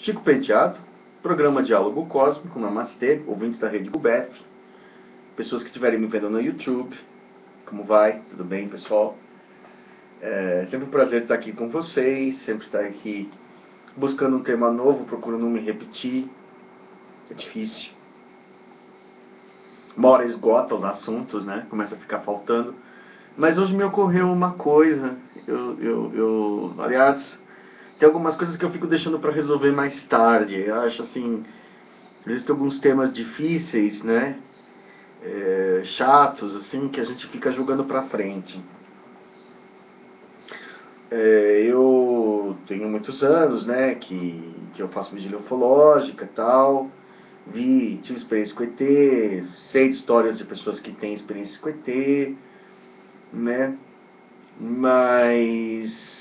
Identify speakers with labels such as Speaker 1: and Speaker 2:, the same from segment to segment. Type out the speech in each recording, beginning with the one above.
Speaker 1: Chico Penteado, programa Diálogo Cósmico, Namastê, ouvintes da Rede Gubef, pessoas que estiverem me vendo no YouTube, como vai? Tudo bem, pessoal? É sempre um prazer estar aqui com vocês, sempre estar aqui buscando um tema novo, procurando não me repetir, é difícil. Uma hora esgota os assuntos, né? Começa a ficar faltando. Mas hoje me ocorreu uma coisa, aliás, tem algumas coisas que eu fico deixando para resolver mais tarde. Eu acho assim, existem alguns temas difíceis, né? Chatos, assim, que a gente fica jogando para frente. Eu tenho muitos anos, né, que eu faço vigília ufológica e tal. Tive experiência com ET, sei de histórias de pessoas que têm experiência com ET, né? Mas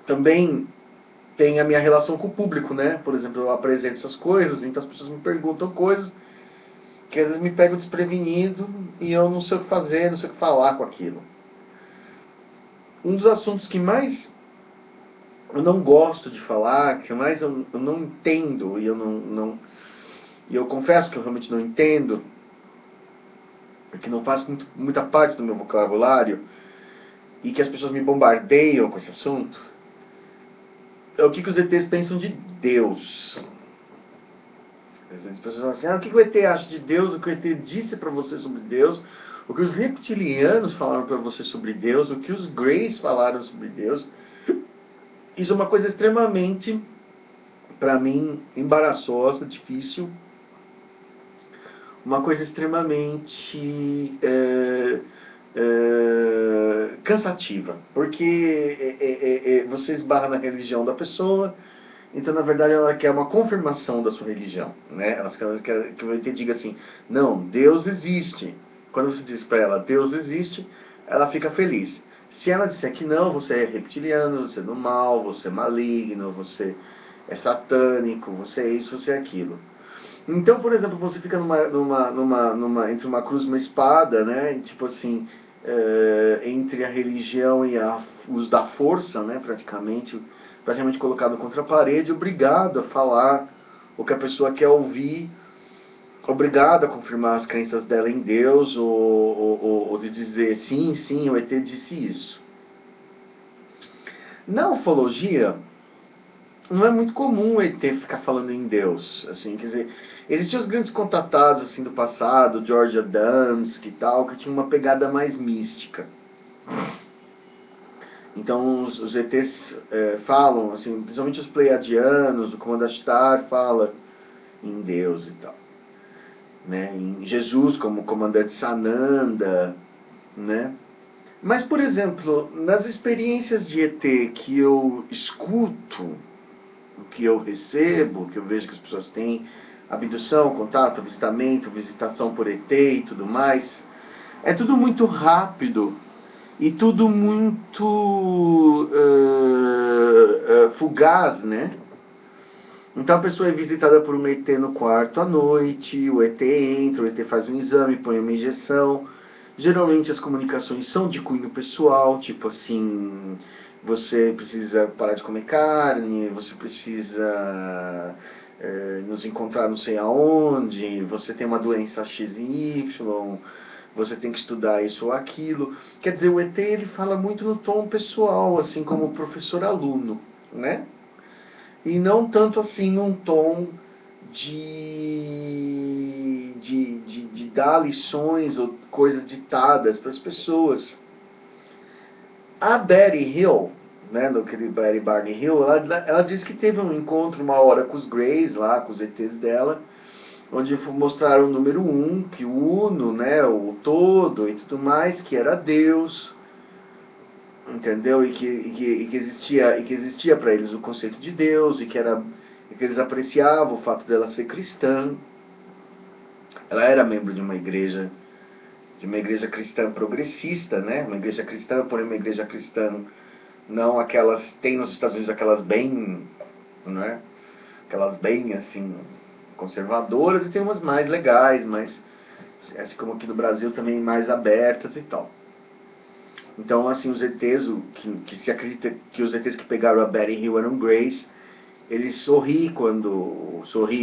Speaker 1: também tem a minha relação com o público, né? Por exemplo, eu apresento essas coisas, então as pessoas me perguntam coisas que às vezes me pegam desprevenido e eu não sei o que fazer, não sei o que falar com aquilo. Um dos assuntos que mais eu não gosto de falar, que mais eu não entendo, e eu confesso que eu realmente não entendo, porque não faz muita parte do meu vocabulário, e que as pessoas me bombardeiam com esse assunto, é o que os ETs pensam de Deus. As pessoas falam assim, o que o ET acha de Deus, o que o ET disse para você sobre Deus, o que os reptilianos falaram para você sobre Deus, o que os Greys falaram sobre Deus. Isso é uma coisa extremamente, para mim, embaraçosa, difícil, uma coisa extremamente cansativa, porque você esbarra na religião da pessoa, então na verdade ela quer uma confirmação da sua religião, né? Ela quer que você diga assim, não, Deus existe. Quando você diz para ela, Deus existe, ela fica feliz. Se ela disser que não, você é reptiliano, você é do mal, você é maligno, você é satânico, você é isso, você é aquilo. Então, por exemplo, você fica entre uma cruz e uma espada, né? Tipo assim, entre a religião e os da força, né? Praticamente colocado contra a parede, obrigado a falar o que a pessoa quer ouvir, obrigado a confirmar as crenças dela em Deus, ou de dizer sim, sim, o ET disse isso. Na ufologia, não é muito comum o ET ficar falando em Deus, assim, quer dizer, existiam os grandes contatados assim do passado, George Adamski e tal, que tinham uma pegada mais mística. Então os ETs falam, assim, principalmente os pleiadianos, o Comando Ashtar fala em Deus e tal, né? Em Jesus como comandante Sananda, né? Mas, por exemplo, nas experiências de ET que eu escuto, o que eu recebo, o que eu vejo que as pessoas têm, abdução, contato, avistamento, visitação por ET e tudo mais, é tudo muito rápido e tudo muito fugaz, né? Então a pessoa é visitada por um ET no quarto à noite, o ET entra, o ET faz um exame, põe uma injeção. Geralmente as comunicações são de cunho pessoal, tipo assim, você precisa parar de comer carne, você precisa nos encontrar não sei aonde, você tem uma doença X e Y, você tem que estudar isso ou aquilo. Quer dizer, o ET ele fala muito no tom pessoal, assim como professor-aluno, né? E não tanto assim num tom de dar lições ou coisas ditadas para as pessoas. A Betty Hill, né, do que Betty Barney Hill, ela disse que teve um encontro uma hora com os Greys lá, com os ETs dela, onde mostraram o número 1, que o Uno, né, o todo e tudo mais, que era Deus, entendeu? E que existia para eles o conceito de Deus, e que eles apreciavam o fato dela ser cristã. Ela era membro de uma igreja cristã progressista, né? Uma igreja cristã, porém uma igreja cristã não aquelas, tem nos Estados Unidos aquelas bem, né? Aquelas bem assim conservadoras, e tem umas mais legais, mas assim como aqui no Brasil também mais abertas e tal. Então, assim, os ETs, que se acredita que os ETs que pegaram a Betty Hill eram Greys, ele sorri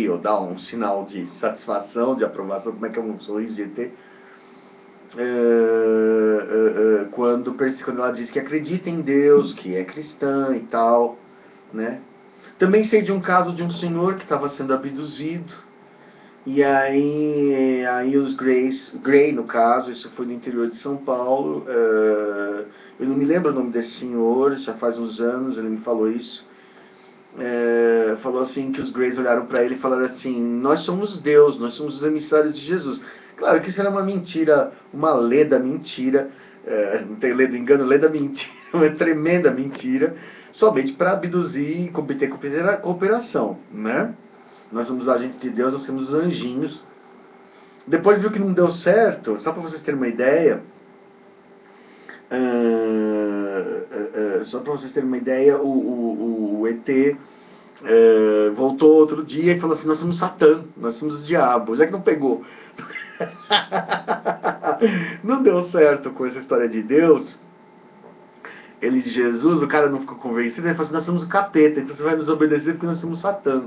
Speaker 1: ou dá um sinal de satisfação, de aprovação, como é que é um sorriso de ET, quando ela diz que acredita em Deus, que é cristã e tal, né? Também sei de um caso de um senhor que estava sendo abduzido, e aí os Grey no caso, isso foi no interior de São Paulo, eu não me lembro o nome desse senhor, já faz uns anos ele me falou isso, falou assim que os Greys olharam para ele e falaram assim: nós somos Deus, nós somos os emissários de Jesus. Claro que isso era uma mentira, uma leda mentira, não tem leda engano, leda mentira, uma tremenda mentira, somente para abduzir e combater cooperação, né? Nós somos agentes de Deus, nós somos anjinhos. Depois viu que não deu certo, só para vocês terem uma ideia, o ET voltou outro dia e falou assim: nós somos Satã, nós somos o diabo. Já que não pegou, não deu certo com essa história de Deus, ele de Jesus, o cara não ficou convencido, ele falou assim: nós somos o capeta, então você vai nos obedecer porque nós somos Satã.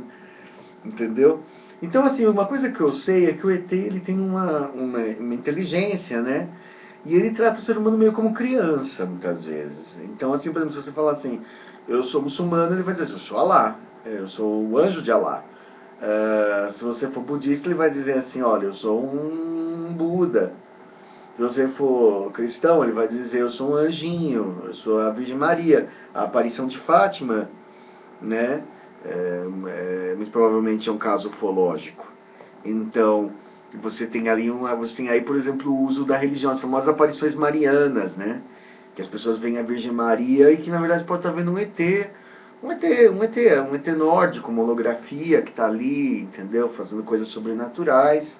Speaker 1: Entendeu? Então, assim, uma coisa que eu sei é que o ET ele tem uma inteligência, né? E ele trata o ser humano meio como criança, muitas vezes. Então, assim, por exemplo, se você falar assim: eu sou muçulmano, ele vai dizer: eu sou Alá, eu sou o anjo de Alá. Se você for budista, ele vai dizer assim: olha, eu sou um Buda. Se você for cristão, ele vai dizer: eu sou um anjinho, eu sou a Virgem Maria, a aparição de Fátima, né? Muito provavelmente é um caso ufológico. Então, você tem aí, por exemplo, o uso da religião, as famosas aparições marianas, né? Que as pessoas veem a Virgem Maria e que na verdade pode estar vendo um ET nórdico, uma holografia que está ali, entendeu? Fazendo coisas sobrenaturais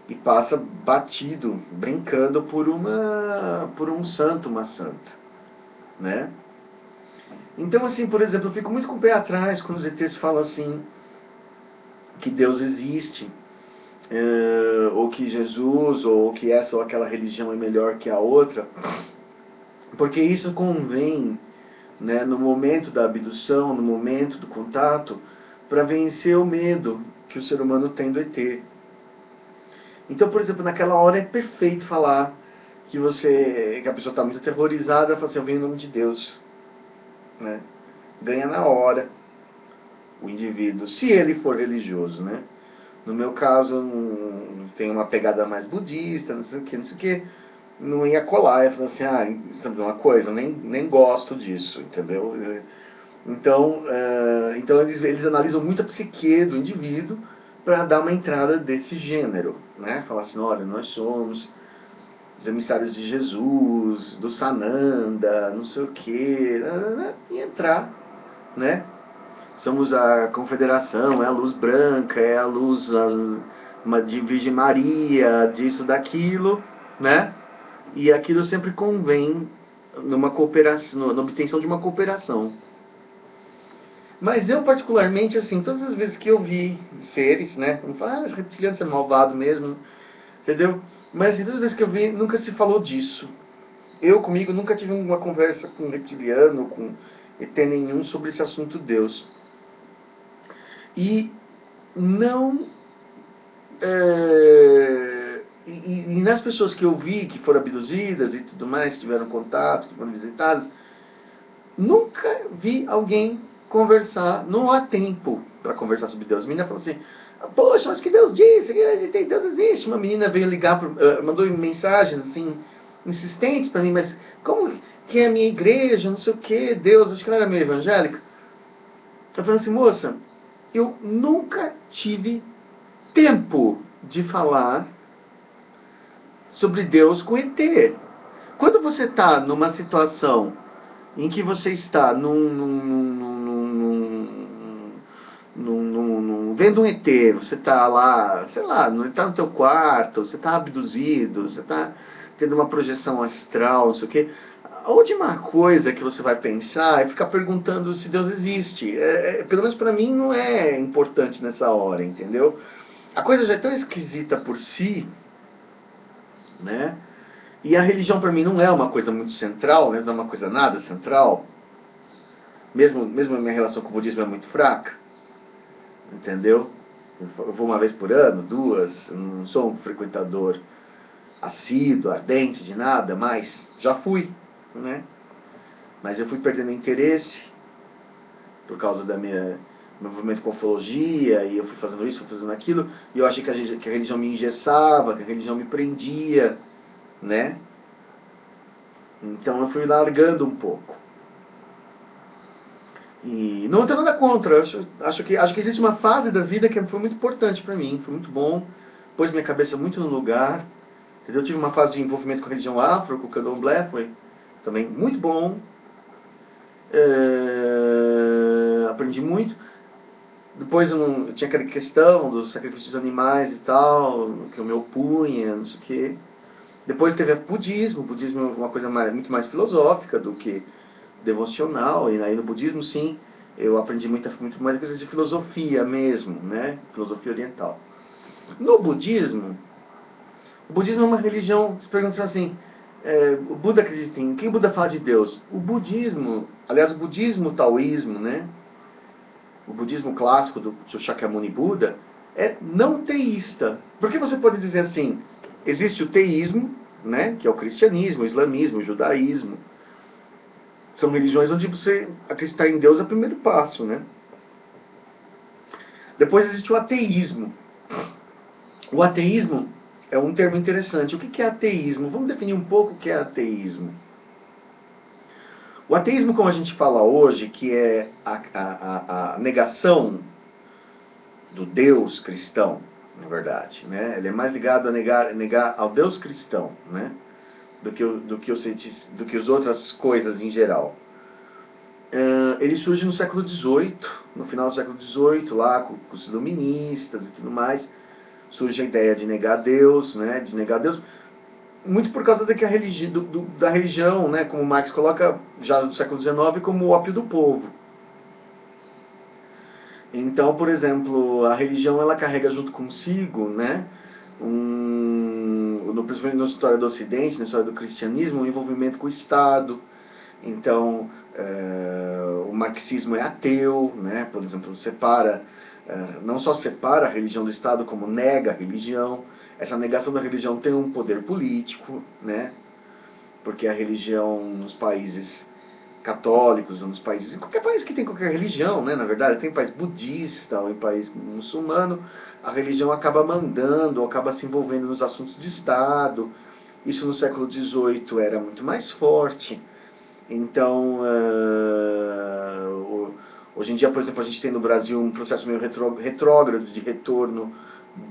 Speaker 1: e passa batido, brincando por um santo, uma santa, né? Então, assim, por exemplo, eu fico muito com o pé atrás quando os ETs falam assim que Deus existe, ou que Jesus, ou que essa ou aquela religião é melhor que a outra, porque isso convém, né, no momento da abdução, no momento do contato, para vencer o medo que o ser humano tem do ET. Então, por exemplo, naquela hora é perfeito falar que a pessoa está muito aterrorizada, fala assim: eu venho em nome de Deus, né? Ganha na hora o indivíduo, se ele for religioso, né? No meu caso, tem uma pegada mais budista, não sei o que, não sei o que, não ia colar, ia falar assim: sabe uma coisa, nem gosto disso, entendeu? Então eles analisam muito a psique do indivíduo para dar uma entrada desse gênero, né? Falar assim: olha, nós somos os emissários de Jesus, do Sananda, não sei o que, e entrar, né? Somos a confederação, é a luz branca, é a luz de Virgem Maria, disso, daquilo, né? E aquilo sempre convém numa cooperação, na obtenção de uma cooperação. Mas eu particularmente, assim, todas as vezes que eu vi seres, né? Não falo: esse reptiliano é malvado mesmo, entendeu? Mas assim, todas as vezes que eu vi, nunca se falou disso. Eu comigo nunca tive uma conversa com um reptiliano, com ET nenhum sobre esse assunto Deus. E não. E nas pessoas que eu vi que foram abduzidas e tudo mais, que tiveram contato, que foram visitadas, nunca vi alguém conversar, não há tempo para conversar sobre Deus. A menina falou assim: poxa, mas que Deus disse que Deus existe. Uma menina veio ligar, mandou mensagens assim, insistentes para mim: mas como que é a minha igreja, não sei o que, Deus, acho que ela era meio evangélica. Eu falei assim: moça, eu nunca tive tempo de falar sobre Deus com ET. Quando você está numa situação em que você está vendo um ET, você está lá, sei lá, está no teu quarto, você está abduzido, você está tendo uma projeção astral, não sei o quê, a última coisa que você vai pensar é ficar perguntando se Deus existe. Pelo menos para mim não é importante nessa hora, entendeu? A coisa já é tão esquisita por si, né? E a religião para mim não é uma coisa muito central, né? Não é uma coisa nada central. Mesmo a minha relação com o budismo é muito fraca, entendeu? Eu vou uma vez por ano, duas, eu não sou um frequentador assíduo, ardente de nada, mas já fui, né? Mas eu fui perdendo interesse por causa da meu movimento com ufologia, e eu fui fazendo isso, fui fazendo aquilo, e eu achei que a religião me engessava, que a religião me prendia, né? Então eu fui largando um pouco. E não tenho nada contra, acho que existe uma fase da vida que foi muito importante para mim, foi muito bom, pôs minha cabeça muito no lugar, entendeu? Eu tive uma fase de envolvimento com a religião afro, com o candomblé, foi também muito bom, aprendi muito. Depois eu tinha aquela questão dos sacrifícios de animais e tal, que eu me opunha, não sei o quê. Depois teve o budismo é uma coisa muito mais filosófica do que devocional, e aí no budismo sim, eu aprendi muito mais coisas de filosofia mesmo, né? Filosofia oriental. No budismo, o budismo é uma religião, se pergunta assim, o Buda acredita em, quem Buda fala de Deus? O budismo, aliás o budismo, o taoísmo, né? O budismo clássico do Shakyamuni Buda é não teísta. Porque você pode dizer assim, existe o teísmo, né, que é o cristianismo, o islamismo, o judaísmo. São religiões onde você acreditar em Deus é o primeiro passo, né? Depois existe o ateísmo. O ateísmo é um termo interessante. O que é ateísmo? Vamos definir um pouco o que é ateísmo. O ateísmo, como a gente fala hoje, que é a negação do Deus cristão, na verdade, né? Ele é mais ligado a negar ao Deus cristão, né? do que as outras coisas em geral. Ele surge no século XVIII, no final do século XVIII, lá com os iluministas e tudo mais. Surge a ideia de negar Deus, né? De negar Deus, muito por causa da religião, né? Como Marx coloca já no século XIX, como o ópio do povo. Então, por exemplo, a religião ela carrega junto consigo, né, principalmente na história do Ocidente, na história do cristianismo, um envolvimento com o Estado. Então, o marxismo é ateu, né, por exemplo, não só separa a religião do Estado, como nega a religião. Essa negação da religião tem um poder político, né, porque a religião nos países católicos, ou nos países, em qualquer país que tem qualquer religião, né, na verdade, tem país budista ou em país muçulmano, a religião acaba mandando, ou acaba se envolvendo nos assuntos de Estado. Isso no século XVIII era muito mais forte. Então, hoje em dia, por exemplo, a gente tem no Brasil um processo meio retrógrado de retorno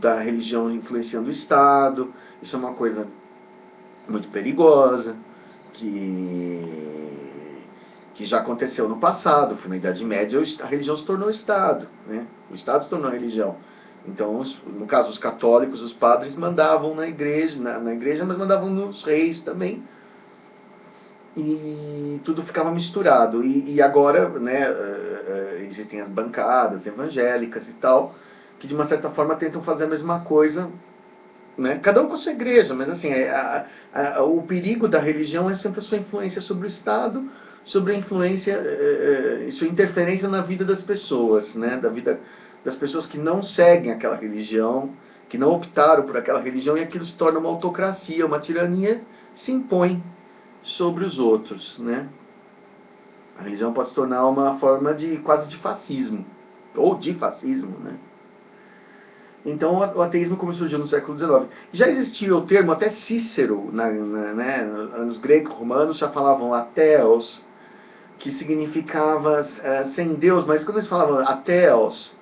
Speaker 1: da religião influenciando o Estado. Isso é uma coisa muito perigosa, que já aconteceu no passado. Foi na Idade Média, a religião se tornou Estado, né? O Estado se tornou a religião. Então, no caso, os católicos, os padres mandavam na igreja, mas mandavam nos reis também. E tudo ficava misturado. E agora, né, existem as bancadas evangélicas e tal, que de uma certa forma tentam fazer a mesma coisa, né? Cada um com a sua igreja, mas assim, o perigo da religião é sempre a sua influência sobre o Estado, sobre a influência e sua interferência na vida das pessoas, né? Da vida das pessoas que não seguem aquela religião, que não optaram por aquela religião, e aquilo se torna uma autocracia, uma tirania, se impõe sobre os outros, né? A religião pode se tornar uma forma quase de fascismo, ou de fascismo, né? Então o ateísmo como surgiu no século XIX. Já existia o termo, até Cícero, né, nos gregos romanos já falavam ateos, que significava sem Deus, mas quando eles falavam ateos,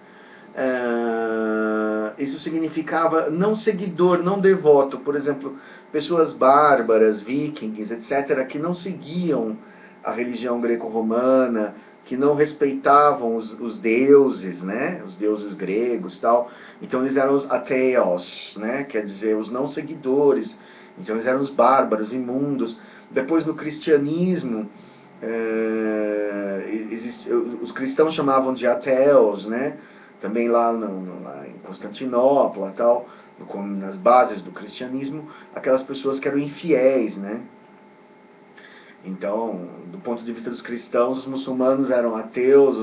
Speaker 1: isso significava não seguidor, não devoto. Por exemplo, pessoas bárbaras, vikings, etc., que não seguiam a religião greco-romana, que não respeitavam os deuses, né? Os deuses gregos e tal. Então eles eram os ateos, né? Quer dizer, os não seguidores. Então eles eram os bárbaros, imundos. Depois no cristianismo, os cristãos chamavam de ateus, né? Também lá em Constantinopla e tal. como nas bases do cristianismo, aquelas pessoas que eram infiéis, né? Então, do ponto de vista dos cristãos, os muçulmanos eram ateus,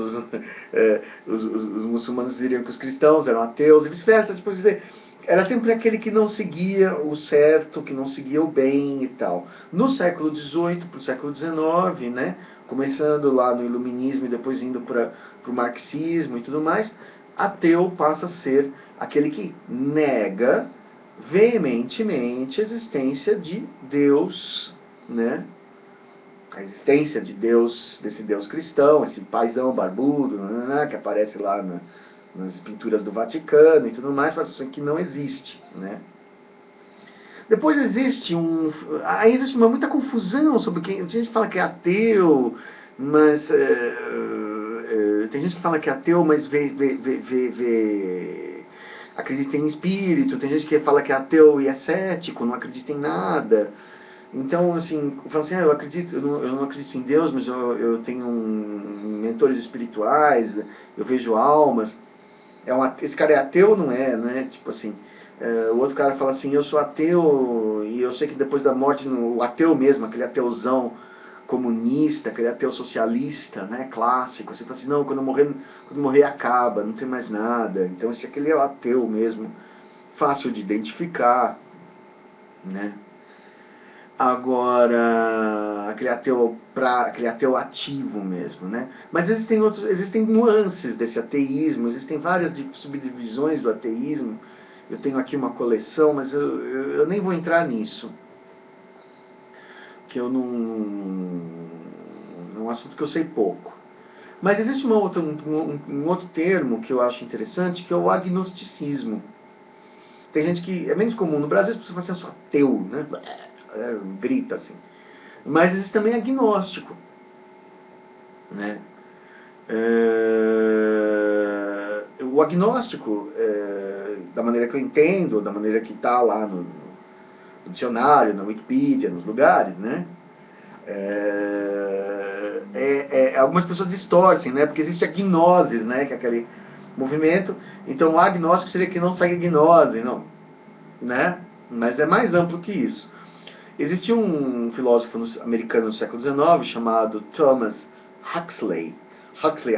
Speaker 1: os muçulmanos diriam que os cristãos eram ateus, e vice-versa. Tipo, era sempre aquele que não seguia o certo, que não seguia o bem e tal. No século XVIII para o século XIX, né, começando lá no iluminismo e depois indo para o marxismo e tudo mais, ateu passa a ser aquele que nega veementemente a existência de Deus, né? A existência de Deus, desse Deus cristão, esse paizão barbudo, né, que aparece lá nas pinturas do Vaticano e tudo mais, faz isso que não existe, né? Depois existe muita confusão sobre quem. Tem gente que fala que é ateu, mas tem gente que fala que é ateu, mas acredita em espírito. Tem gente que fala que é ateu e é cético, não acredita em nada. Então, assim, eu falo assim, eu não acredito em Deus, mas eu tenho mentores espirituais, eu vejo almas. Esse cara é ateu ou não é, né? Tipo assim, o outro cara fala assim, eu sou ateu e eu sei que depois da morte, o ateu mesmo, aquele ateuzão comunista, aquele ateu socialista, né, clássico, você fala assim, não, quando eu morrer acaba, não tem mais nada. Então, aquele é o ateu mesmo, fácil de identificar, né? Agora, aquele ateu ativo mesmo, né? Mas existem nuances desse ateísmo, existem várias subdivisões do ateísmo. Eu tenho aqui uma coleção, mas eu nem vou entrar nisso, que eu não é um assunto que eu sei pouco. Mas existe um outro termo que eu acho interessante, que é o agnosticismo. Tem gente que é menos comum no Brasil, as pessoas falam assim, eu sou ateu, né? Grita assim. Mas existe também agnóstico, né? O agnóstico, da maneira que eu entendo, da maneira que está lá no dicionário, na Wikipedia, nos lugares, né? Algumas pessoas distorcem, né? Porque existe a gnoses, né? Que é aquele movimento. Então, o agnóstico seria que não segue gnose, não, né? Mas é mais amplo que isso. Existia um filósofo americano no século XIX chamado Thomas Huxley, Huxley,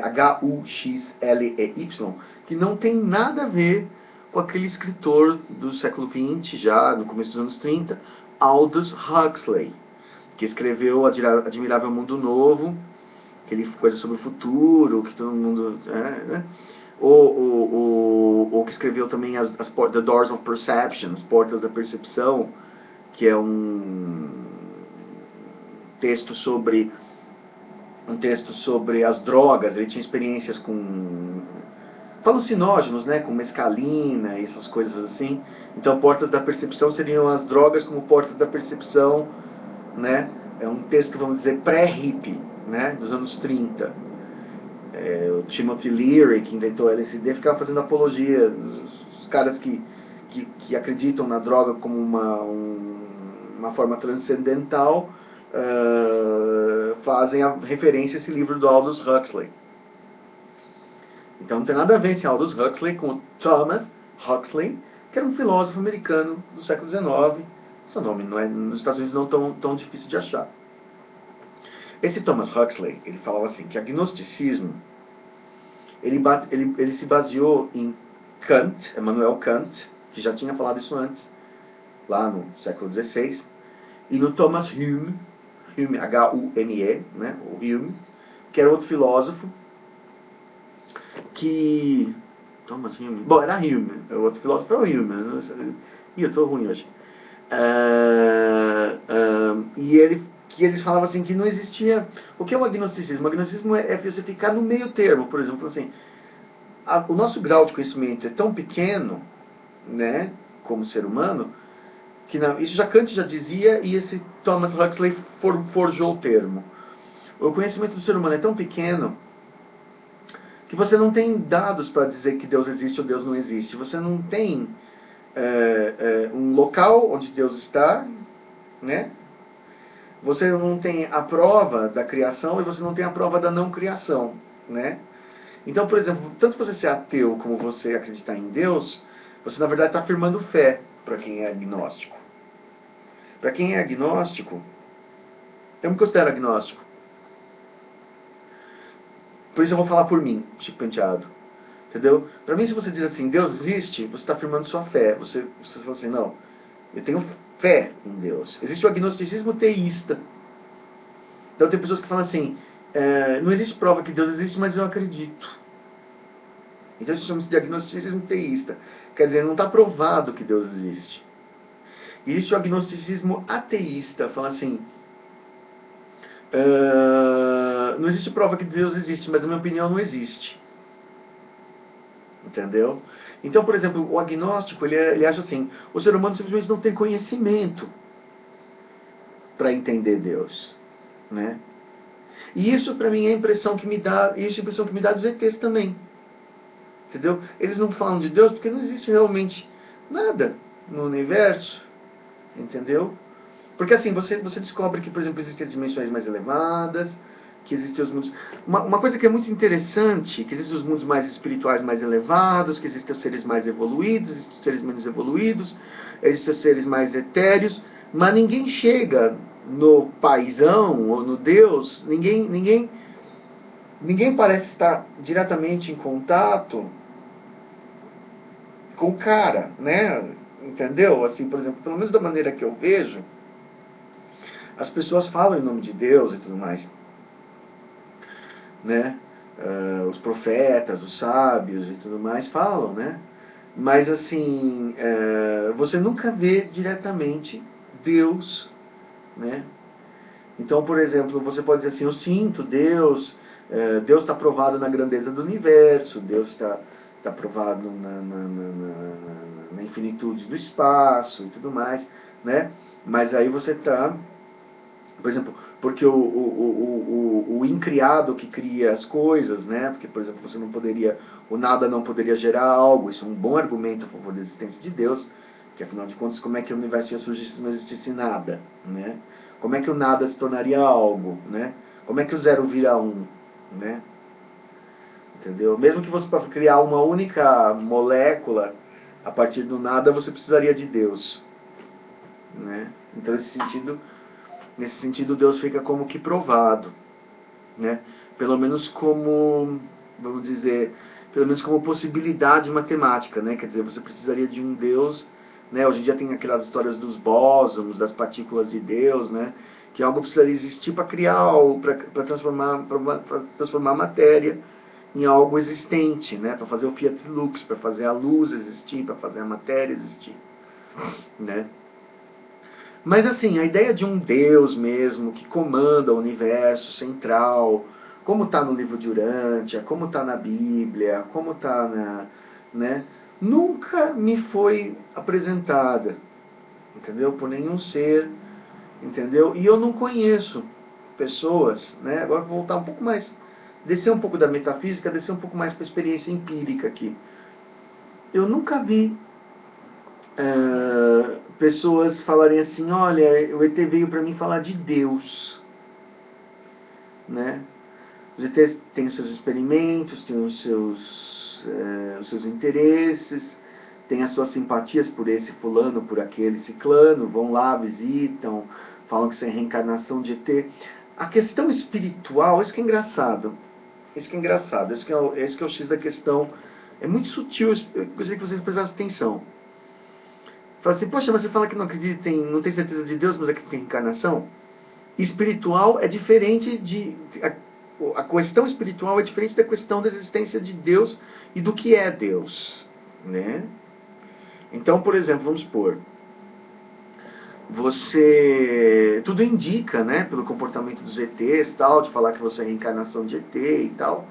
Speaker 1: que não tem nada a ver com aquele escritor do século XX, já no começo dos anos 30, Aldous Huxley, que escreveu Admirável Mundo Novo, aquele coisa sobre o futuro, que todo mundo... né? Ou que escreveu também The Doors of Perception, as Portas da Percepção, que é um texto sobre as drogas. Ele tinha experiências com alucinógenos, né, com mescalina e essas coisas assim. Então, Portas da Percepção seriam as drogas como portas da percepção, né? É um texto, vamos dizer, pré-hippie, né, dos anos 30. O Timothy Leary, que inventou o LSD, ficava fazendo apologia. Os caras que acreditam na droga como uma forma transcendental, fazem a referência a esse livro do Aldous Huxley. Então não tem nada a ver esse Aldous Huxley com o Thomas Huxley, que era um filósofo americano do século XIX. Seu nome não é nos Estados Unidos não tão difícil de achar. Esse Thomas Huxley, ele falava assim, que agnosticismo, ele se baseou em Kant, Immanuel Kant, que já tinha falado isso antes, lá no século XVI, e no Thomas Hume, H-U-M-E, né, o Hume, que era outro filósofo, que... Thomas Hume? Bom, era Hume, o outro filósofo é o Hume. Ih, eu tô ruim hoje. Que eles falavam assim que não existia... O que é o agnosticismo? O agnosticismo é você ficar no meio termo, por exemplo, assim, o nosso grau de conhecimento é tão pequeno, né, como ser humano, que isso Kant já dizia, e esse Thomas Huxley forjou o termo. O conhecimento do ser humano é tão pequeno que você não tem dados para dizer que Deus existe ou Deus não existe. Você não tem um local onde Deus está, né? Você não tem a prova da criação e você não tem a prova da não criação, né? Então, por exemplo, tanto você ser ateu como você acreditar em Deus, Você, na verdade, está afirmando fé para quem é agnóstico. Para quem é agnóstico, eu me considero agnóstico. Por isso eu vou falar por mim, Chico Penteado. Entendeu? Para mim, se você diz assim, Deus existe, você está afirmando sua fé. Você fala assim, não, eu tenho fé em Deus. Existe o agnosticismo teísta. Então tem pessoas que falam assim, não existe prova que Deus existe, mas eu acredito. Então isso chama-se de agnosticismo teísta. Quer dizer, não está provado que Deus existe. Existe o agnosticismo ateísta, fala assim, não existe prova que Deus existe, mas na minha opinião não existe. Entendeu? Então, por exemplo, o agnóstico, ele acha assim, o ser humano simplesmente não tem conhecimento para entender Deus, né? E isso para mim é a impressão que me dá, e isso é a impressão que me dá dos ETs também. Entendeu? Eles não falam de Deus porque não existe realmente nada no universo, entendeu? Porque assim, você descobre que, por exemplo, existem as dimensões mais elevadas, que existem os mundos... Uma coisa que é muito interessante, que existem os mundos mais espirituais mais elevados, que existem os seres mais evoluídos, existem os seres menos evoluídos, existem os seres mais etéreos, mas ninguém chega no paizão ou no Deus, ninguém parece estar diretamente em contato com o cara, né? Entendeu? Assim, por exemplo, pelo menos da maneira que eu vejo, as pessoas falam em nome de Deus e tudo mais, né? Os profetas, os sábios e tudo mais falam, né? Mas assim, você nunca vê diretamente Deus, né? Então, por exemplo, você pode dizer assim, eu sinto Deus, Deus está provado na grandeza do universo, Deus está provado na infinitude do espaço e tudo mais, né? Mas aí você está, por exemplo, porque o incriado que cria as coisas, né? Porque, por exemplo, você não poderia, o nada não poderia gerar algo, isso é um bom argumento a favor da existência de Deus, que afinal de contas, como é que o universo ia surgir se não existisse nada, né? Como é que o nada se tornaria algo, né? Como é que o zero vira um, né? Entendeu? Mesmo que você para criar uma única molécula a partir do nada, você precisaria de Deus, né? Então, nesse sentido, Deus fica como que provado, né? Pelo menos como, vamos dizer, pelo menos como possibilidade matemática, né? Quer dizer, você precisaria de um Deus, né? Hoje em dia tem aquelas histórias dos bósons, das partículas de Deus, né? Que algo precisaria existir para criar algo, para transformar a matéria em algo existente, né? Para fazer o Fiat Lux, para fazer a luz existir, para fazer a matéria existir, né? Mas assim, a ideia de um Deus mesmo, que comanda o universo central, como está no livro de Urântia, como está na Bíblia, como está né, nunca me foi apresentada, entendeu? Por nenhum ser, entendeu? E eu não conheço pessoas, né? Agora vou voltar um pouco mais, descer um pouco da metafísica, descer um pouco mais para a experiência empírica aqui. Eu nunca vi pessoas falarem assim, olha, o ET veio para mim falar de Deus, né? Os ETs têm os seus experimentos, têm os seus interesses, têm as suas simpatias por esse fulano, por aquele ciclano, vão lá, visitam, falam que isso é reencarnação de ET. A questão espiritual, isso que é engraçado, esse que é o X da questão, é muito sutil, eu gostaria que vocês prestassem atenção. Fala assim, poxa, mas você fala que não acredita não tem certeza de Deus, mas acredita em encarnação? Espiritual é diferente a questão espiritual é diferente da questão da existência de Deus e do que é Deus, né? Então, por exemplo, vamos supor, tudo indica, né, pelo comportamento dos ETs, tal, de falar que você é reencarnação de ET e tal,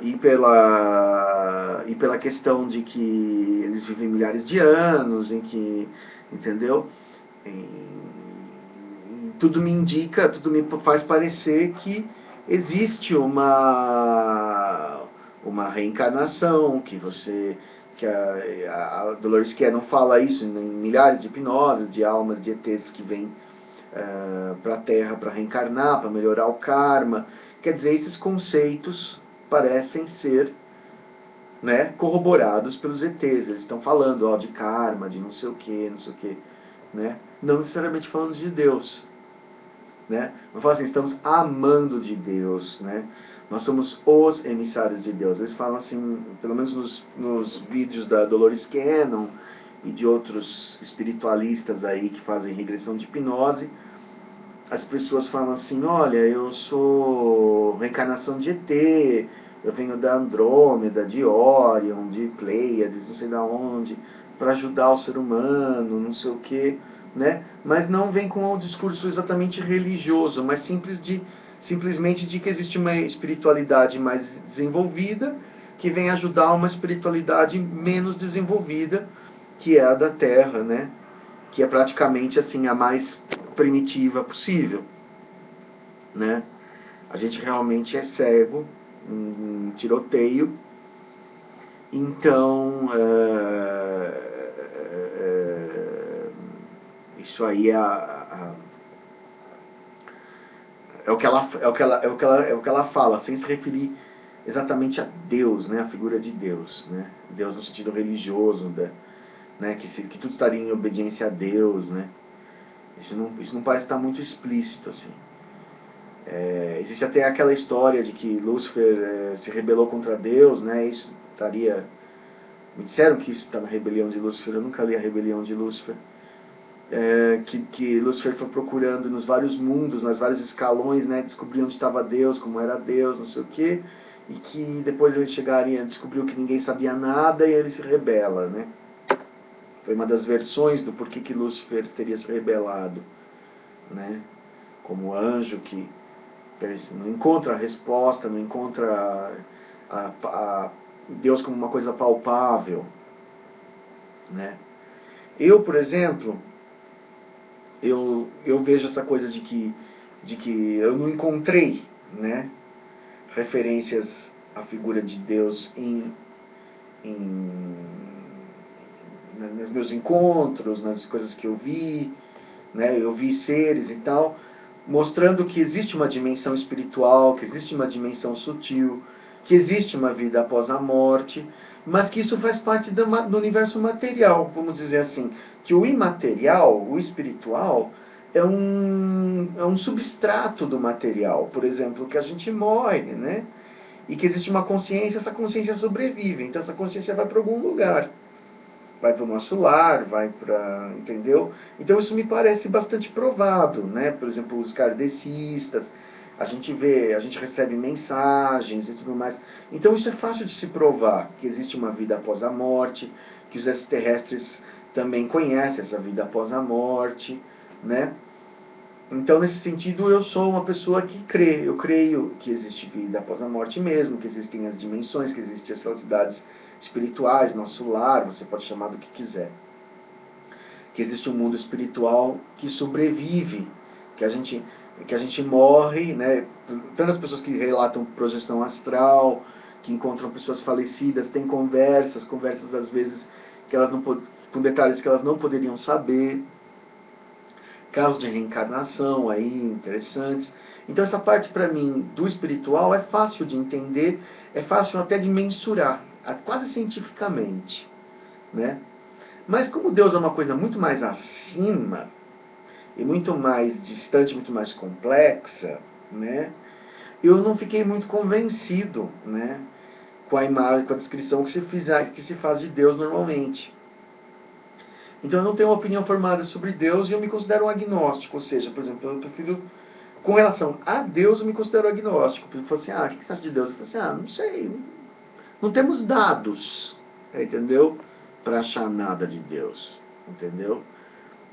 Speaker 1: e pela questão de que eles vivem milhares de anos, em que, entendeu? Tudo me indica, tudo me faz parecer que existe uma reencarnação, que a Dolores Cannon fala isso em milhares de hipnoses, de almas de ETs que vêm para a Terra para reencarnar, para melhorar o karma. Quer dizer, esses conceitos parecem ser né, corroborados pelos ETs. Eles estão falando, ó, de karma, de não sei o que, né? Não necessariamente falando de Deus, né? Não fala assim, estamos amando de Deus, né? Nós somos os emissários de Deus. Eles falam assim, pelo menos nos vídeos da Dolores Cannon e de outros espiritualistas aí que fazem regressão de hipnose, as pessoas falam assim, olha, eu sou reencarnação de ET, eu venho da Andrômeda, de Orion, de Pleiades, não sei da onde, para ajudar o ser humano, não sei o quê, né? Mas não vem com um discurso exatamente religioso, mas simplesmente de que existe uma espiritualidade mais desenvolvida que vem ajudar uma espiritualidade menos desenvolvida, que é a da Terra, né? Que é praticamente assim a mais primitiva possível, né? A gente realmente é cego, um tiroteio, então isso aí é o que ela fala, sem se referir exatamente a Deus, né? A figura de Deus, né? Deus no sentido religioso, né? Que tudo estaria em obediência a Deus, né? Isso não parece estar muito explícito assim. Existe até aquela história de que Lúcifer se rebelou contra Deus, né? Isso estaria... Me disseram que isso está na rebelião de Lúcifer, eu nunca li a rebelião de Lúcifer. Que Lúcifer foi procurando nos vários mundos, nas vários escalões, né? Descobrir onde estava Deus, como era Deus, não sei o quê. E que depois eles chegariam, descobriu que ninguém sabia nada e ele se rebela, né? Foi uma das versões do porquê que Lúcifer teria se rebelado, né? Como anjo que não encontra a resposta, não encontra Deus como uma coisa palpável, né? Eu, por exemplo, eu vejo essa coisa de que eu não encontrei, né, referências à figura de Deus nos meus encontros, nas coisas que eu vi, né? Eu vi seres e tal, mostrando que existe uma dimensão espiritual, que existe uma dimensão sutil, que existe uma vida após a morte, mas que isso faz parte do universo material, vamos dizer assim, que o imaterial, o espiritual, é um substrato do material, por exemplo, que a gente morre, né? E que existe uma consciência, essa consciência sobrevive, então essa consciência vai para algum lugar. Vai para o nosso lar, vai para... Entendeu? Então isso me parece bastante provável, né? Por exemplo, os kardecistas, a gente recebe mensagens e tudo mais. Então isso é fácil de se provar, que existe uma vida após a morte, que os extraterrestres também conhecem essa vida após a morte, né? Então, nesse sentido, eu sou uma pessoa que crê. Eu creio que existe vida após a morte mesmo, que existem as dimensões, que existem as realidades espirituais, nosso lar, você pode chamar do que quiser. Que existe um mundo espiritual que sobrevive, que a gente morre, né? Tantas pessoas que relatam projeção astral, que encontram pessoas falecidas, têm conversas às vezes que elas não com detalhes que elas não poderiam saber, casos de reencarnação aí interessantes. Então essa parte para mim do espiritual é fácil de entender, é fácil até de mensurar, quase cientificamente, né? Mas como Deus é uma coisa muito mais acima e muito mais distante, muito mais complexa, né? Eu não fiquei muito convencido, né, com a imagem, com a descrição que se faz de Deus normalmente. Então eu não tenho uma opinião formada sobre Deus e eu me considero um agnóstico, ou seja, por exemplo, eu prefiro, com relação a Deus, eu me considero agnóstico. Porque eu falo assim, o que você acha de Deus? Eu falo assim, não sei, não temos dados, entendeu? Para achar nada de Deus, entendeu?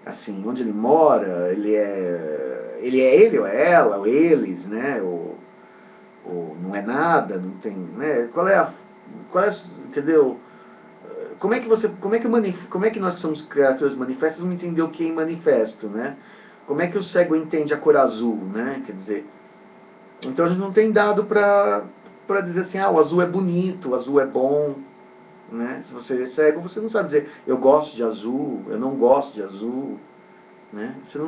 Speaker 1: Assim, onde ele mora, ele é ele ou é ela, ou eles, né? Ou não é nada, não tem, né? Entendeu? Como é que nós que somos criaturas manifestas vamos entender o que é em manifesto, né? Como é que o cego entende a cor azul, né? Quer dizer, então a gente não tem dado para dizer assim, o azul é bonito, o azul é bom, né? Se você é cego, você não sabe dizer, eu gosto de azul, eu não gosto de azul, né? Se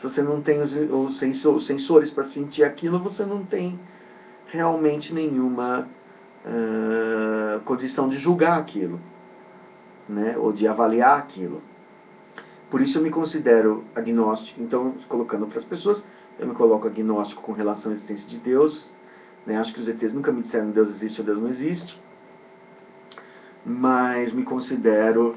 Speaker 1: você não tem os sensores para sentir aquilo, você não tem realmente nenhuma condição de julgar aquilo, né? Ou de avaliar aquilo. Por isso eu me considero agnóstico. Então, colocando para as pessoas, eu me coloco agnóstico com relação à existência de Deus, né? Acho que os ETs nunca me disseram Deus existe ou Deus não existe, mas me considero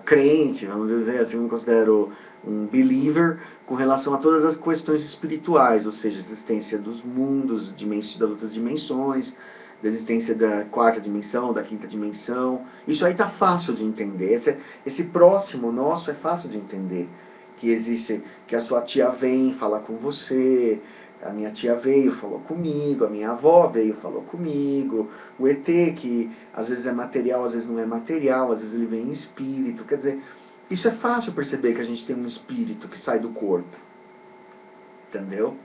Speaker 1: crente, vamos dizer assim, me considero um believer com relação a todas as questões espirituais, ou seja, a existência dos mundos, das outras dimensões, da existência da quarta dimensão, da quinta dimensão. Isso aí está fácil de entender. Esse próximo nosso é fácil de entender. Que existe, que a sua tia vem falar com você, a minha tia veio, falou comigo, a minha avó veio, falou comigo, o ET, que às vezes é material, às vezes não é material, às vezes ele vem em espírito. Quer dizer, isso é fácil perceber que a gente tem um espírito que sai do corpo. Entendeu?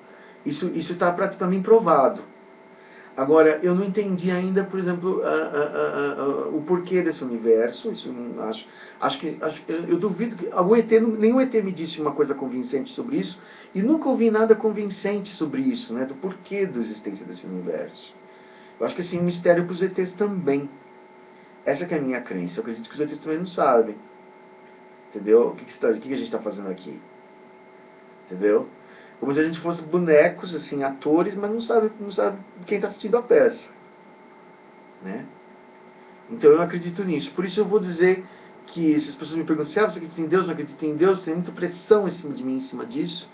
Speaker 1: Isso está praticamente provado. Agora, eu não entendi ainda, por exemplo, o porquê desse universo. Isso não, eu duvido que algum ET, nenhum ET me disse uma coisa convincente sobre isso, e nunca ouvi nada convincente sobre isso, né, do porquê da existência desse universo. Eu acho que assim, é um mistério para os ETs também. Essa que é a minha crença. Eu acredito que os ETs também não sabem. Entendeu? O que a gente está fazendo aqui? Entendeu? Como se a gente fosse bonecos, assim, atores, mas não sabe quem está assistindo a peça. Né? Então eu acredito nisso. Por isso eu vou dizer que se as pessoas me perguntam se você acredita em Deus, não acredita em Deus, tem muita pressão em cima de mim, em cima disso,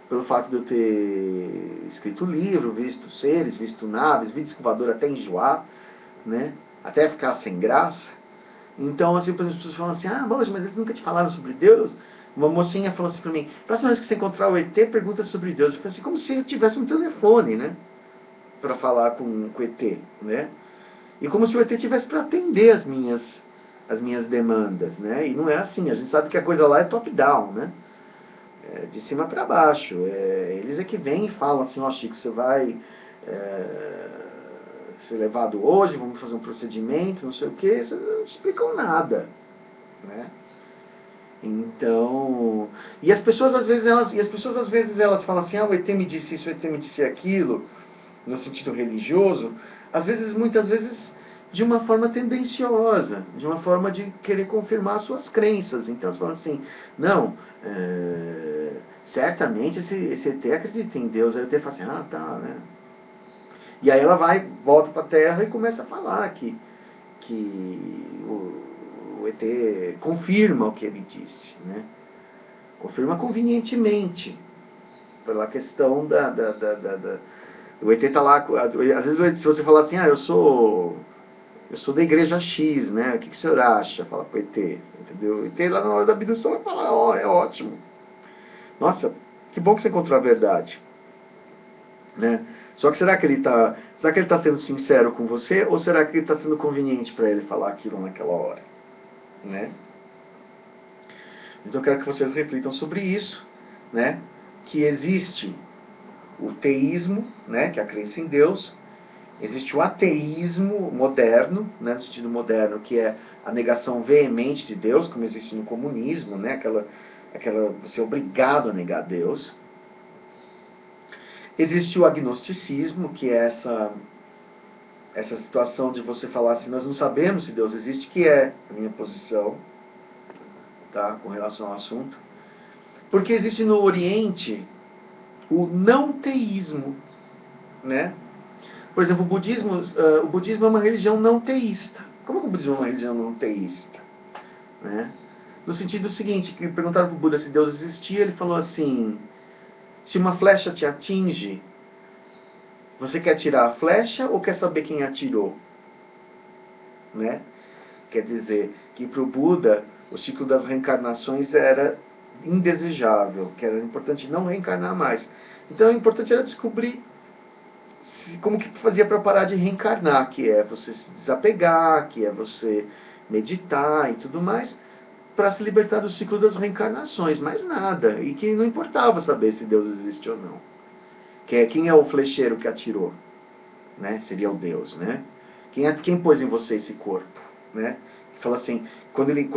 Speaker 1: pelo fato de eu ter escrito livro, visto seres, visto naves, visto escovador até enjoar, né? Até ficar sem graça. Então, assim, as pessoas falam assim, mas eles nunca te falaram sobre Deus? Uma mocinha falou assim pra mim, próxima vez que você encontrar o ET, pergunta sobre Deus. Eu falei assim, como se eu tivesse um telefone, né? Pra falar com o ET, né? E como se o ET tivesse para atender as minhas demandas, né? E não é assim, a gente sabe que a coisa lá é top-down, né? É de cima para baixo. Eles é que vêm e falam assim, Chico, você vai ser levado hoje, vamos fazer um procedimento, não sei o que, eles não explicam nada, né? Então, e as pessoas às vezes elas falam assim, o ET me disse isso, o ET me disse aquilo, no sentido religioso, muitas vezes de uma forma tendenciosa, de uma forma de querer confirmar suas crenças. Então elas falam assim, não, certamente esse ET acredita em Deus. Aí o ET fala assim, tá, né? E aí ela volta para a Terra e começa a falar que o ET confirma o que ele disse, né? Confirma convenientemente, pela questão o ET está lá, às vezes se você falar assim, eu sou da igreja X, né? O que o senhor acha? Fala pro ET, entendeu? O ET lá na hora da abdução vai falar, é ótimo. Nossa, que bom que você encontrou a verdade, né? Só que será que ele está sendo sincero com você ou será que ele está sendo conveniente para ele falar aquilo naquela hora, né? Então eu quero que vocês reflitam sobre isso, né? Que existe o teísmo, né? Que é a crença em Deus. Existe o ateísmo moderno, né? No sentido moderno, que é a negação veemente de Deus, como existe no comunismo, né? Você é obrigado a negar Deus. Existe o agnosticismo, que é essa situação de você falar assim, nós não sabemos se Deus existe, que é a minha posição, tá, com relação ao assunto. Porque existe no Oriente o não teísmo, né? Por exemplo, o budismo é uma religião não teísta. Como que o budismo é uma religião não teísta? Né? No sentido seguinte, que perguntaram para o Buda se Deus existia, ele falou assim, se uma flecha te atinge, você quer tirar a flecha ou quer saber quem atirou? Né? Quer dizer que para o Buda o ciclo das reencarnações era indesejável, que era importante não reencarnar mais. Então o importante era descobrir como que fazia para parar de reencarnar, que é você se desapegar, que é você meditar e tudo mais, para se libertar do ciclo das reencarnações, mais nada. E que não importava saber se Deus existe ou não. Quem é o flecheiro que atirou? Né? Seria o Deus, né? Quem pôs em você esse corpo? Né? Fala assim, quando ele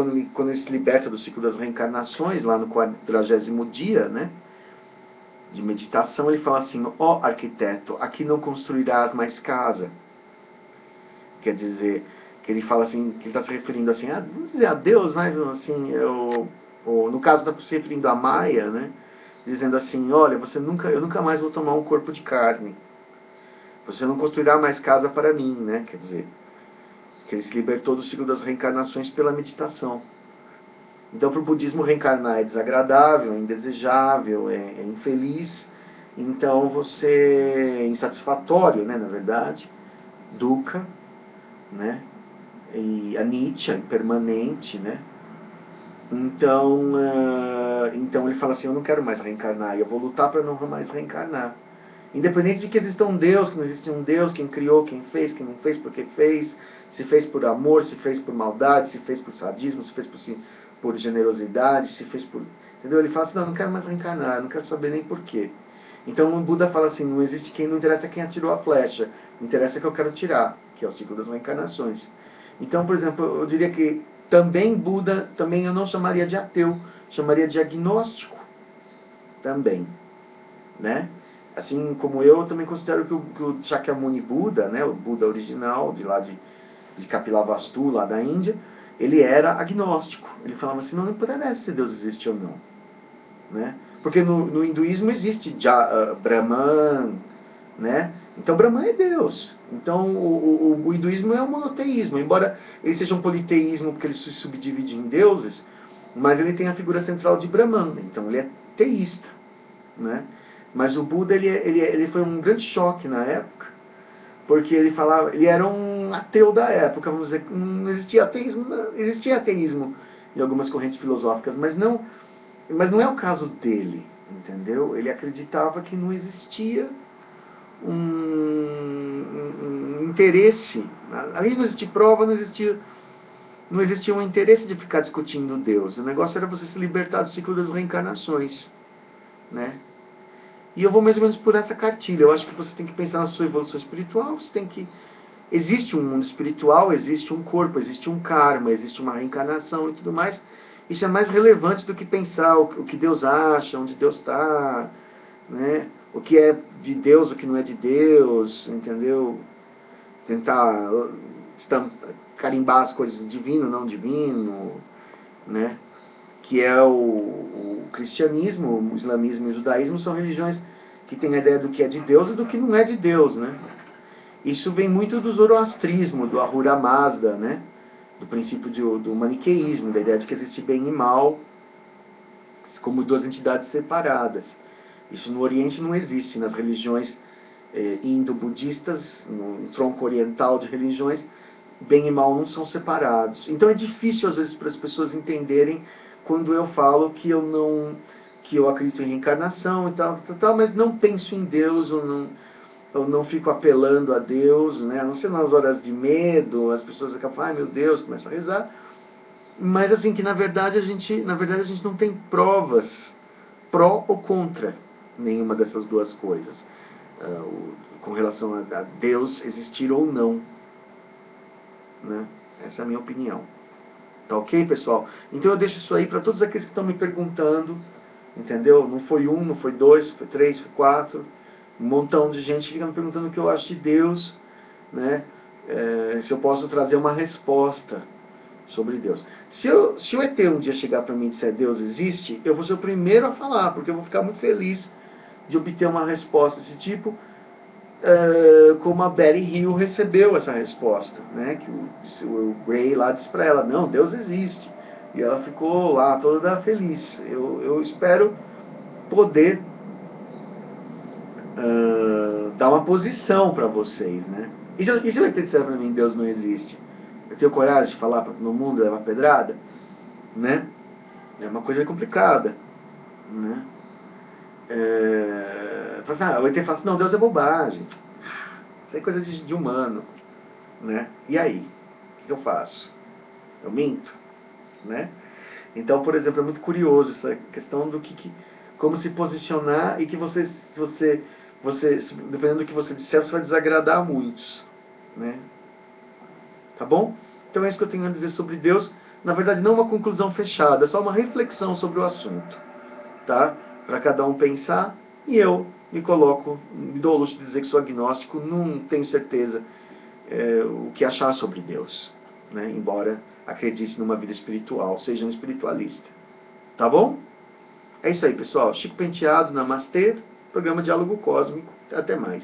Speaker 1: se liberta do ciclo das reencarnações, lá no 40º dia, né? De meditação, ele fala assim, arquiteto, aqui não construirás mais casa. quer dizer, que ele fala assim, que ele está se referindo assim, vamos dizer a Deus, mas assim, no caso está se referindo a Maia, né? Dizendo assim, olha, eu nunca mais vou tomar um corpo de carne. Você não construirá mais casa para mim, né? Quer dizer, que ele se libertou do ciclo das reencarnações pela meditação. Então, para o budismo, reencarnar é desagradável, é indesejável, é infeliz. Então, você é insatisfatório, né, na verdade, dukkha, né, e anicca, impermanente, né. Então ele fala assim, eu não quero mais reencarnar, eu vou lutar para não mais reencarnar. Independente de que exista um Deus, que não existe um Deus, quem criou, quem não fez porque fez, se fez por amor, se fez por maldade, se fez por sadismo, se fez por generosidade, se fez por... Entendeu? Ele fala assim, não, eu não quero mais reencarnar, eu não quero saber nem porquê. Então o Buda fala assim, não existe quem, não interessa quem atirou a flecha, interessa que eu quero tirar, que é o ciclo das reencarnações. Então, por exemplo, eu diria que também Buda, também eu não chamaria de ateu, chamaria de agnóstico também, né? Assim como eu também considero que o Shakyamuni Buda, né, o Buda original, de lá de Kapilavastu, lá da Índia, ele era agnóstico. Ele falava assim, não interessa se Deus existe ou não. Né? Porque no hinduísmo existe Brahman, né? Então Brahman é Deus. Então o hinduísmo é um monoteísmo, embora ele seja um politeísmo porque ele se subdivide em deuses, mas ele tem a figura central de Brahman, então ele é teísta, né? Mas o Buda ele foi um grande choque na época, porque ele era um ateu da época, vamos dizer, não existia ateísmo, existia ateísmo em algumas correntes filosóficas, mas não é o caso dele, entendeu? Ele acreditava que não existia um interesse, ali não existia prova, não existia um interesse de ficar discutindo Deus. O negócio era você se libertar do ciclo das reencarnações, né? E eu vou mais ou menos por essa cartilha. Eu acho que você tem que pensar na sua evolução espiritual, você tem que... Existe um mundo espiritual, existe um corpo, existe um karma, existe uma reencarnação e tudo mais. Isso é mais relevante do que pensar o que Deus acha, onde Deus está, né? O que é de Deus, o que não é de Deus, entendeu? Tentar carimbar as coisas divino, não divino, né? Que é o cristianismo, o islamismo e o judaísmo são religiões que têm a ideia do que é de Deus e do que não é de Deus, né? Isso vem muito do zoroastrismo, do Ahura Mazda, né? Do princípio do maniqueísmo, da ideia de que existe bem e mal como duas entidades separadas. Isso no Oriente não existe, nas religiões indo-budistas, no tronco oriental de religiões, bem e mal não são separados. Então é difícil às vezes para as pessoas entenderem quando eu falo que eu acredito em reencarnação e tal, mas não penso em Deus, eu não fico apelando a Deus, né? A não ser nas horas de medo, as pessoas acabam, ai meu Deus, começam a rezar. Mas assim, que na verdade a gente não tem provas pró ou contra nenhuma dessas duas coisas, com relação a Deus existir ou não, né? Essa é a minha opinião. Tá ok, pessoal? Então eu deixo isso aí para todos aqueles que estão me perguntando, entendeu? Não foi um, não foi dois, foi três, foi quatro, um montão de gente fica me perguntando o que eu acho de Deus, né? Se eu posso trazer uma resposta sobre Deus. Se o ET um dia chegar para mim e disser Deus existe, eu vou ser o primeiro a falar, porque eu vou ficar muito feliz de obter uma resposta desse tipo, como a Betty Hill recebeu essa resposta, né? Que o Gray lá disse para ela, não, Deus existe. E ela ficou lá toda feliz. Eu espero poder dar uma posição para vocês, né? E se o ET disser para mim Deus não existe? Eu tenho coragem de falar para todo mundo, levar pedrada? Né? É uma coisa complicada, né? O ET fala assim, não, Deus é bobagem. Isso é coisa de humano, né? E aí? O que eu faço? Eu minto, né? Então, por exemplo, é muito curioso essa questão do como se posicionar e que dependendo do que você disser, você vai desagradar a muitos, né? Tá bom? Então é isso que eu tenho a dizer sobre Deus. Na verdade, não uma conclusão fechada, é só uma reflexão sobre o assunto, tá? Para cada um pensar, e eu me dou o luxo de dizer que sou agnóstico, não tenho certeza o que achar sobre Deus, né? Embora acredite numa vida espiritual, seja um espiritualista. Tá bom? É isso aí, pessoal. Chico Penteado, Namastê, programa Diálogo Cósmico. Até mais.